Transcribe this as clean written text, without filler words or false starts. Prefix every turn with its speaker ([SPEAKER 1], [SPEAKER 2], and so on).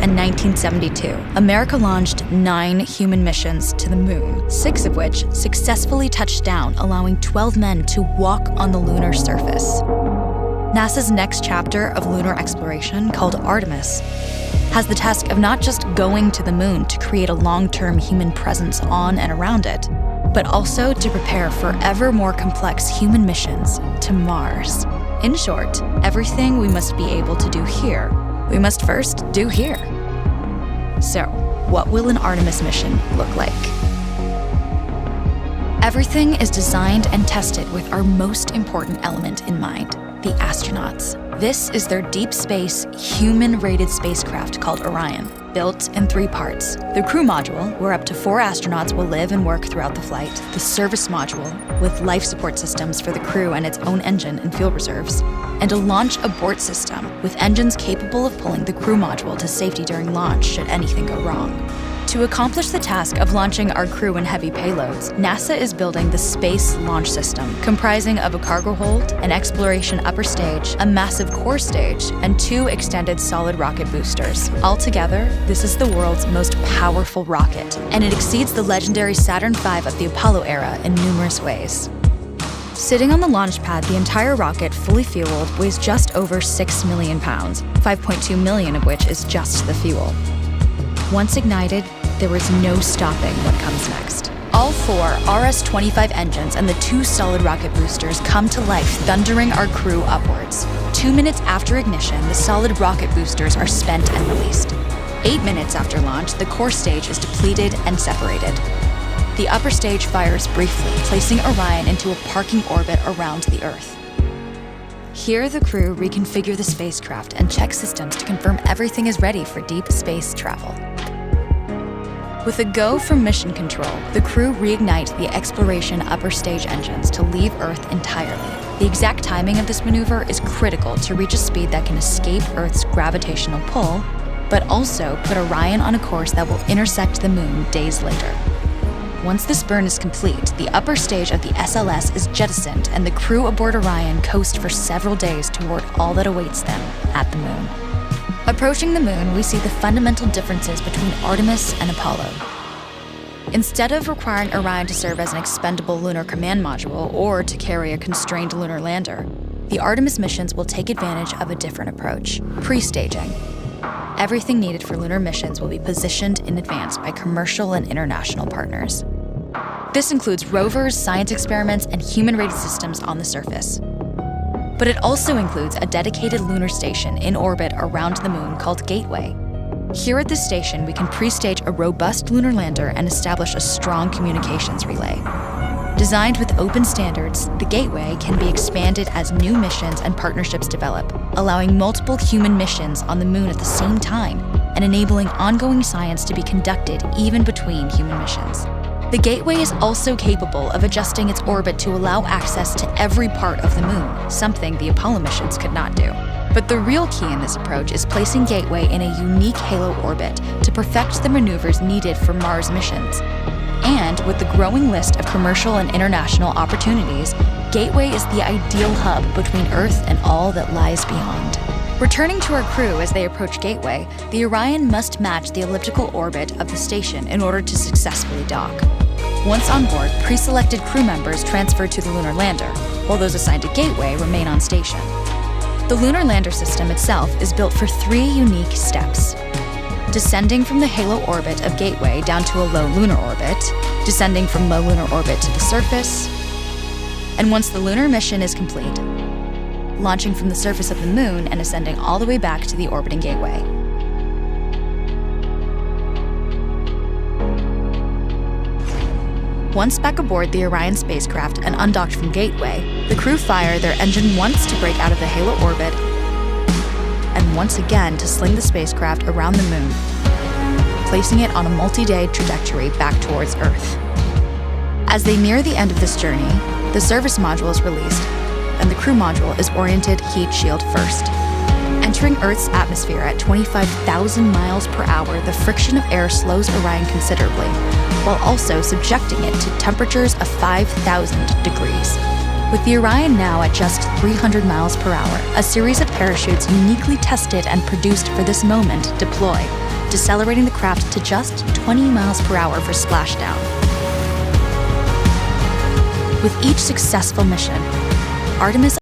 [SPEAKER 1] and 1972, America launched 9 human missions to the moon, 6 of which successfully touched down, allowing 12 men to walk on the lunar surface. NASA's next chapter of lunar exploration, called Artemis, has the task of not just going to the moon to create a long-term human presence on and around it, but also to prepare for ever more complex human missions to Mars. In short, everything we must be able to do here, we must first do here. So, what will an Artemis mission look like? Everything is designed and tested with our most important element in mind, the astronauts. This is their deep space, human-rated spacecraft called Orion, built in 3 parts. The crew module, where up to 4 astronauts will live and work throughout the flight. The service module, with life support systems for the crew and its own engine and fuel reserves. And a launch abort system, with engines capable of pulling the crew module to safety during launch should anything go wrong. To accomplish the task of launching our crew and heavy payloads, NASA is building the Space Launch System, comprising of a cargo hold, an exploration upper stage, a massive core stage, and 2 extended solid rocket boosters. Altogether, this is the world's most powerful rocket, and it exceeds the legendary Saturn V of the Apollo era in numerous ways. Sitting on the launch pad, the entire rocket, fully fueled, weighs just over 6 million pounds, 5.2 million of which is just the fuel. Once ignited, there is no stopping what comes next. All 4 RS-25 engines and the 2 solid rocket boosters come to life, thundering our crew upwards. 2 minutes after ignition, the solid rocket boosters are spent and released. 8 minutes after launch, the core stage is depleted and separated. The upper stage fires briefly, placing Orion into a parking orbit around the Earth. Here, the crew reconfigure the spacecraft and check systems to confirm everything is ready for deep space travel. With a go from mission control, the crew reignite the exploration upper stage engines to leave Earth entirely. The exact timing of this maneuver is critical to reach a speed that can escape Earth's gravitational pull, but also put Orion on a course that will intersect the moon days later. Once this burn is complete, the upper stage of the SLS is jettisoned and the crew aboard Orion coast for several days toward all that awaits them at the moon. Approaching the moon, we see the fundamental differences between Artemis and Apollo. Instead of requiring Orion to serve as an expendable lunar command module or to carry a constrained lunar lander, the Artemis missions will take advantage of a different approach: pre-staging. Everything needed for lunar missions will be positioned in advance by commercial and international partners. This includes rovers, science experiments, and human-rated systems on the surface. But it also includes a dedicated lunar station in orbit around the moon called Gateway. Here at this station, we can pre-stage a robust lunar lander and establish a strong communications relay. Designed with open standards, the Gateway can be expanded as new missions and partnerships develop, allowing multiple human missions on the moon at the same time and enabling ongoing science to be conducted even between human missions. The Gateway is also capable of adjusting its orbit to allow access to every part of the moon, something the Apollo missions could not do. But the real key in this approach is placing Gateway in a unique halo orbit to perfect the maneuvers needed for Mars missions. And with the growing list of commercial and international opportunities, Gateway is the ideal hub between Earth and all that lies beyond. Returning to our crew as they approach Gateway, the Orion must match the elliptical orbit of the station in order to successfully dock. Once on board, pre-selected crew members transfer to the lunar lander, while those assigned to Gateway remain on station. The lunar lander system itself is built for 3 unique steps: descending from the halo orbit of Gateway down to a low lunar orbit, descending from low lunar orbit to the surface, and once the lunar mission is complete, launching from the surface of the moon and ascending all the way back to the orbiting Gateway. Once back aboard the Orion spacecraft and undocked from Gateway, the crew fire their engine once to break out of the halo orbit and once again to sling the spacecraft around the moon, placing it on a multi-day trajectory back towards Earth. As they near the end of this journey, the service module is released, and the crew module is oriented heat shield first. Entering Earth's atmosphere at 25,000 miles per hour, the friction of air slows Orion considerably, while also subjecting it to temperatures of 5,000 degrees. With the Orion now at just 300 miles per hour, a series of parachutes uniquely tested and produced for this moment deploy, decelerating the craft to just 20 miles per hour for splashdown. With each successful mission, Artemis